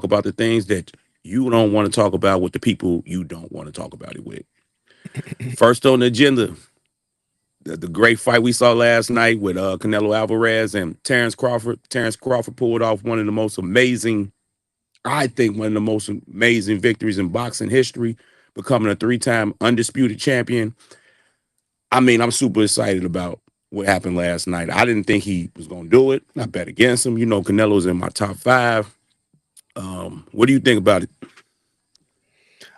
about the things that you don't want to talk about with the people you don't want to talk about it with. First on the agenda, the great fight we saw last night with Canelo Alvarez and Terrence Crawford. Terrence Crawford pulled off one of the most amazing, I think, one of the most amazing victories in boxing history, becoming a three-time undisputed champion. I mean, I'm super excited about what happened last night. I didn't think he was going to do it. I bet against him. You know, Canelo's in my top five. What do you think about it?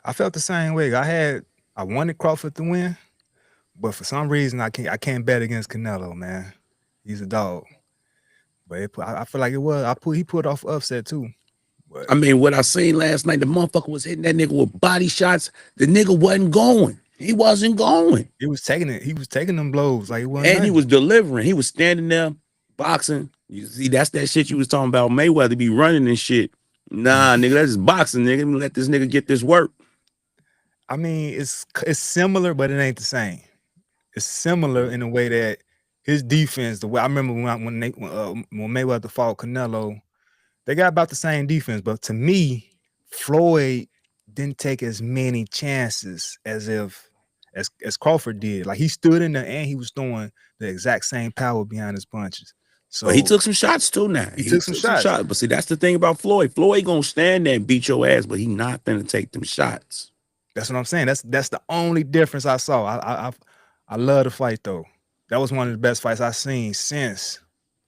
I felt the same way. I wanted Crawford to win, but for some reason I can't bet against Canelo, man. He's a dog. But I feel like he put off upset too. But I mean, what I seen last night, the motherfucker was hitting that nigga with body shots. The nigga wasn't going. He wasn't going. he was taking it. He was taking them blows like it wasn't And he nothing. was delivering. He was standing there boxing. You see, that's that shit you was talking about. Mayweather be running and shit. Nah, nigga, that's just boxing, nigga. Let this nigga get this work. I mean, it's similar, but it ain't the same. It's similar in a way that his defense, the way I remember when Mayweather fought Canelo, they got about the same defense. But to me, Floyd didn't take as many chances as Crawford did. Like he stood in there and he was throwing the exact same power behind his punches. But he So took some shots too now. he took some shots. But see, that's the thing about Floyd. Floyd gonna stand there and beat your ass, but he not gonna take them shots. That's what I'm saying. That's the only difference I saw. I love the fight though. That was one of the best fights I've seen since.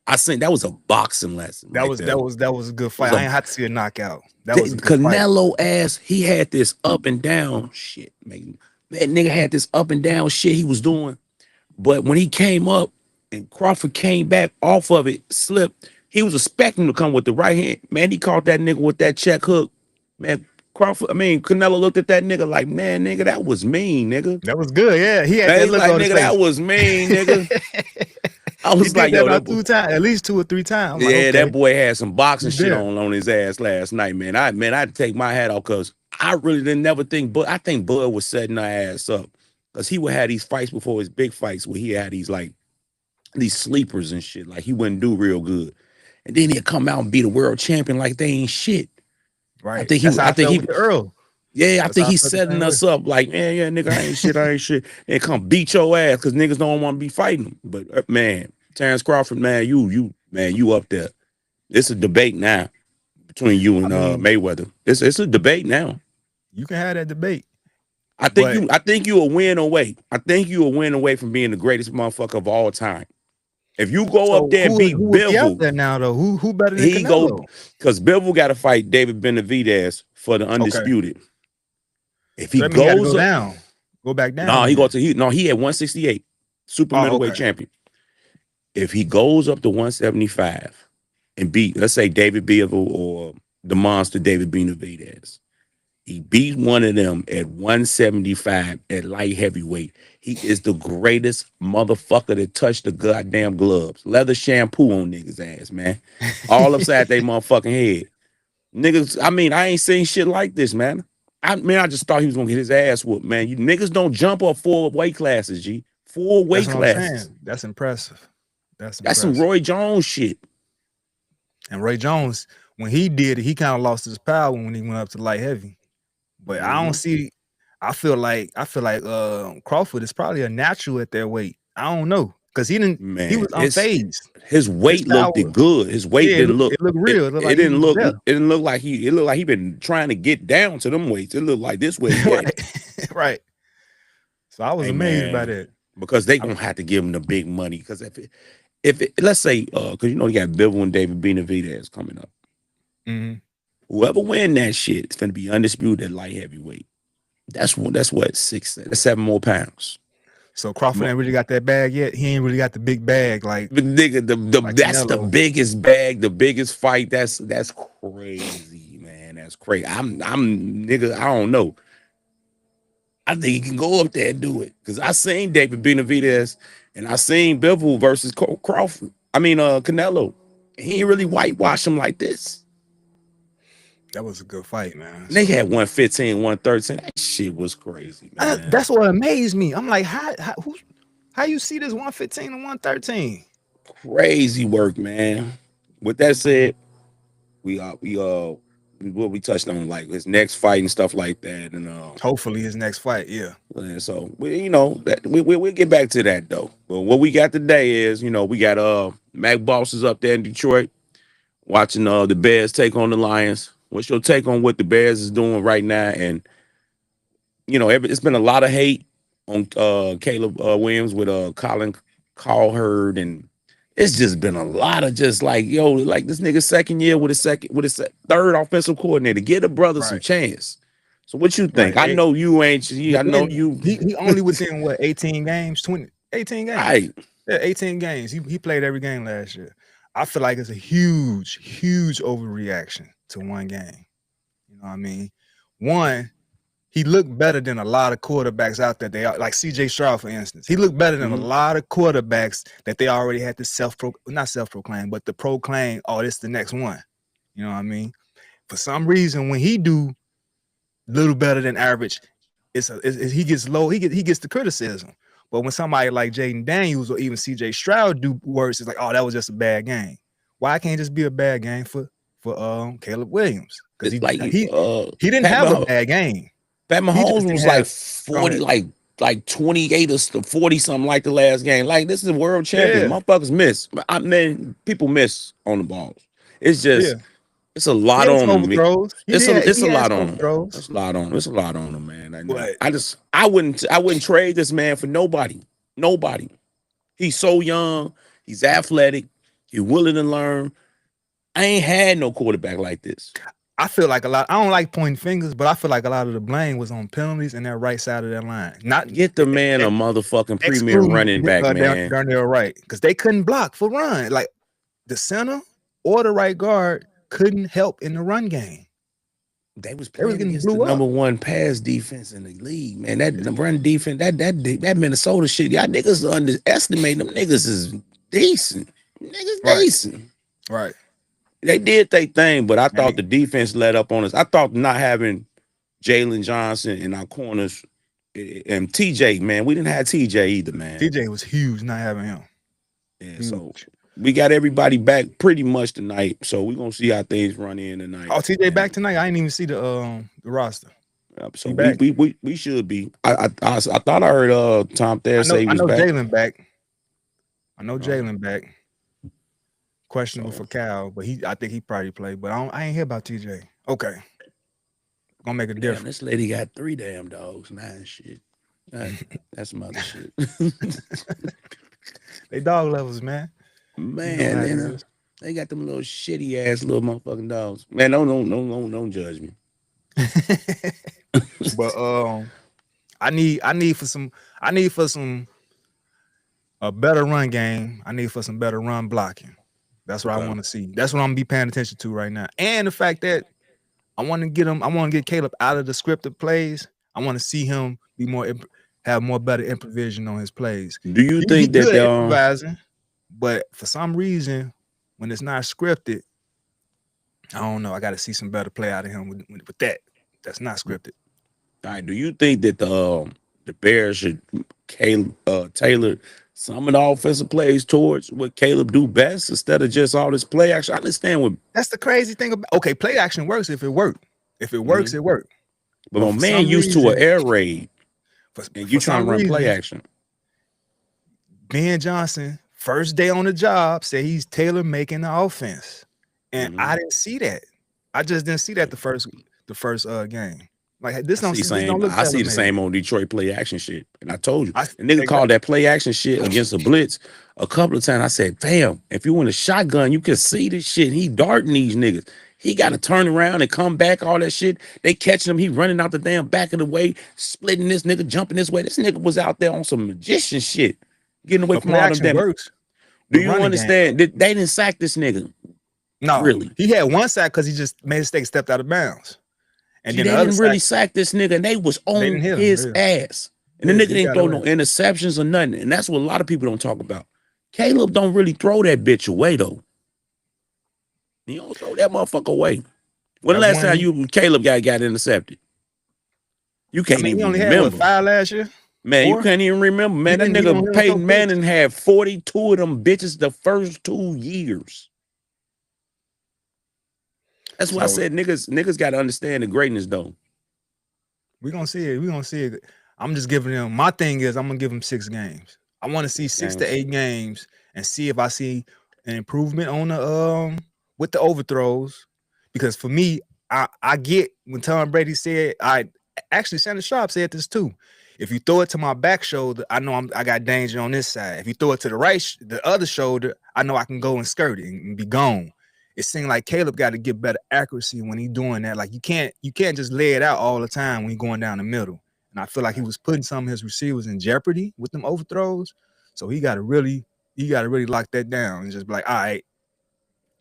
I think that was a boxing lesson. That right was there. that was a good fight. I ain't had to see a knockout. That was a good Canelo ass. He had this up and down shit, man. That nigga had this up and down shit he was doing. But when he came up and Crawford came back off of it, slipped, he was expecting to come with the right hand. Man, he caught that nigga with that check hook. Man, Canelo looked at that nigga like, man, nigga, that was mean, nigga. That was good. Yeah, he had Man, that he look like, on his nigga, face. that was mean, nigga. I was He like, did yo, that that about 2 times, at least 2 or 3 times. I'm like, yeah, okay. that boy had some boxing He's shit there. on his ass last night, man. I had to take my hat off because I really didn't never think, but I think Bud was setting our ass up because he would have these fights before his big fights where he had these like these sleepers and shit, like he wouldn't do real good, and then he'd come out and be the world champion like they ain't shit. Right. I think That's how I felt he, with the Earl. yeah, I That's think how I he's felt the setting same us way. up like, yeah, nigga, I ain't shit, and come beat your ass because niggas don't want to be fighting him. But man, Terrence Crawford, man, you up there. It's a debate now between you I and mean, Mayweather. It's a debate now. you can have that debate, I but think you a win away. I think you a win away from being the greatest motherfucker of all time. If you go up so there and beat who would be out Bivol, there now though? Who better than he go Canelo? because Bivol got to fight David Benavidez for the Okay. undisputed. If So he that means he got to goes go up, down. Go back no, down he go again. to he at 168, super Oh, middleweight okay. champion. If he goes up to 175 and beat, let's say David Bivol or the monster David Benavidez, he beat one of them at 175 at light heavyweight. He is the greatest motherfucker that touched the goddamn gloves. Leather shampoo on niggas' ass, man. All upside they motherfucking head. Niggas, I mean, I ain't seen shit like this, man. I just thought he was gonna get his ass whooped, man. You niggas don't jump up 4 weight classes, G. 4 That's weight what I'm classes. saying. That's impressive. That's That's some impressive. Roy Jones shit. And Ray Jones, when he did it, he kind of lost his power when he went up to light heavy. But I don't see. I feel like Crawford is probably a natural at that weight. I don't know because he didn't. He Man, was unfazed. his His weight looked power, good. His weight yeah, didn't look it looked real. It looked it like he didn't was look there. it didn't look like he been trying to get down to them weights. It looked like this way he at it. Right, right. So I was Hey amazed by man, that. because they gonna have to give him the big money. Because let's say because you know you got Bivol and David Benavidez coming up. Mhm. Whoever win that shit, it's gonna be undisputed at light heavyweight. That's what 7 more pounds. So Crawford ain't really got that bag yet. He ain't really got the big bag like But nigga, that's the Canelo. biggest bag, the biggest fight. That's crazy, man. That's crazy. I'm nigga. I don't know. I think he can go up there and do it because I seen David Benavidez and I seen Bivol versus Crawford. Canelo. He ain't really whitewash him like this. That was a good fight, man. They So had 115, 113. That shit was crazy, man. that's what amazed me. I'm like, how you see this 115 and 113? Crazy work, man. With that said, we what we touched on, like his next fight and stuff like that, and Hopefully his next fight, yeah. and so we'll get back to that though. But what we got today is we got Mac Bosses up there in Detroit watching the Bears take on the Lions. What's your take on what the Bears is doing right now? And it's been a lot of hate on Caleb Williams with Colin Cowherd, and it's just been a lot of just like this nigga second year with his third offensive coordinator. Give the brother some chance. So what you think? Right. I know you ain't. I know you. He only was in what 18 games, 18 games. Right. Yeah, 18 games. He played every game last year. I feel like it's a huge overreaction to one game. You know what I mean? One, he looked better than a lot of quarterbacks out there. They are like CJ Stroud, for instance. He looked better than a lot of quarterbacks that they already had to not self-proclaim, but to proclaim, oh, this is the next one. You know what I mean? For some reason, when he do little better than average, he gets low. He gets the criticism. But when somebody like Jaden Daniels or even CJ Stroud do worse, it's like, oh, that was just a bad game. Why can't it just be a bad game for Caleb Williams? Because he didn't have a bad game. Pat Mahomes was like 40, like 28 or 40 something like the last game. Like, this is a world champion. Motherfuckers miss. People miss on the balls. It's just it's a lot on them. It's a lot on them. It's a lot on. It's a lot on them, man. I wouldn't trade this man for nobody. Nobody. He's so young. He's athletic. He's willing to learn. I ain't had no quarterback like this. I feel like I don't like pointing fingers, but I feel like a lot of the blame was on penalties and that right side of that line. Not get the man a motherfucking premier running back, man. Darnell Wright, because they couldn't block for run. Like the center or the right guard couldn't help in the run game. They was playing against the number one pass defense in the league, man. That run defense, that Minnesota shit, y'all niggas underestimate them. Niggas is decent. Decent. Right. They did their thing, but I thought the defense let up on us. I thought not having Jalen Johnson in our corners and TJ, man, we didn't have TJ either, man. TJ was huge not having him. Yeah, huge. So we got everybody back pretty much tonight. So we're gonna see how things run in tonight. Oh, TJ back tonight? I didn't even see the roster. So we should be. I thought I heard Tom Thayer say he was back. Jalen back. I know Jalen back. Questionable for Cal, but I think he probably played. But I ain't hear about TJ. Okay, gonna make a difference. This lady got 3 damn dogs. Man, shit. That's some other shit. They dog levels, man. Man, they got them little shitty ass little motherfucking dogs. Man, don't judge me. But I need for some a better run game. I need for some better run blocking. That's what I want to see. That's what I'm gonna be paying attention to right now. And the fact that I want to get Caleb out of the scripted plays. I want to see him have more better improvisation on his plays. Do you think that they're improvising? But for some reason, when it's not scripted, I don't know. I got to see some better play out of him with that. That's not scripted. All right. Do you think that the Bears should tailor some of the offensive plays towards what Caleb do best instead of just all this play action? I understand that's the crazy thing about play action works if it worked. If it works, it worked. But my man used to an air raid, and you trying to run play action. Ben Johnson, first day on the job, said he's tailor making the offense, and I didn't see that. I just didn't see that the first game. Like this don't look. I see the same on Detroit play action shit, and I told you, the nigga called that play action shit against the blitz a couple of times. I said, "Damn, if you want a shotgun, you can see this shit. He darting these niggas. He got to turn around and come back. All that shit. They catching him. He running out the damn back of the way, splitting this nigga, jumping this way. This nigga was out there on some magician shit, getting away from all them damn. Works. Do you understand? They didn't sack this nigga. No, really. He had one sack because he just made a mistake, stepped out of bounds. And then they didn't really sack this nigga, and they was on his ass. And the nigga didn't throw no interceptions or nothing. And that's what a lot of people don't talk about. Caleb don't really throw that bitch away, though. He don't throw that motherfucker away. When the last time Caleb got intercepted? You can't even remember. He only had 5 last year? Man, 4? You can't even remember. Man, that nigga Peyton Manning had 42 of them bitches the first 2 years. That's why I So said niggas got to understand the greatness though. we're gonna see it. We're gonna see it. I'm just giving them my thing is I'm gonna give them 6 games. I want to see 6 to 8 games and see if I see an improvement on the with the overthrows. Because for me, I get when Tom Brady said, actually Shannon Sharp said this too. If you throw it to my back shoulder, I know I got danger on this side. If you throw it to the right, the other shoulder, I know I can go and skirt it and be gone. It seemed like Caleb got to get better accuracy when he's doing that. Like you can't just lay it out all the time when you're going down the middle. And I feel like he was putting some of his receivers in jeopardy with them overthrows. So he got to really lock that down and just be like, all right,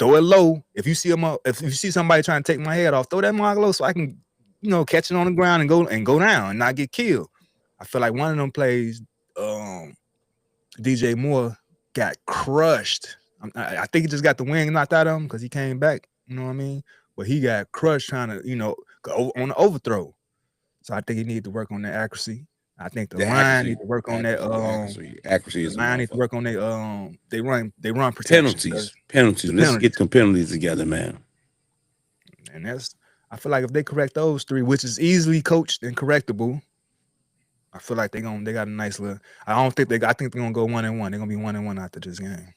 throw it low. If you see if you see somebody trying to take my head off, throw that mark low so I can, catch it on the ground and go down and not get killed. I feel like one of them plays, DJ Moore got crushed. I think he just got the wing knocked out of him because he came back. You know what I mean? But he got crushed trying to, go on the overthrow. So I think he needs to work on that accuracy. I think the line need to work on that. Accuracy is the line need to work on that. They run protection. Penalties. Let's get some penalties together, man. And I feel like if they correct those 3, which is easily coached and correctable, I feel like they got a nice little. I think they're gonna go 1-1. They're gonna be 1-1 after this game.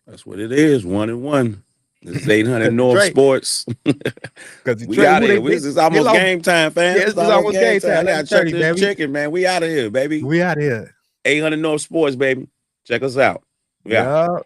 That's what it is, 1-1. This is 800 North Sports. We out of here. This is almost game time, fam. Yeah, it's almost game time. I gotta check this chicken, man. We out of here, baby. We out of here. 800 North Sports, baby. Check us out. Yeah.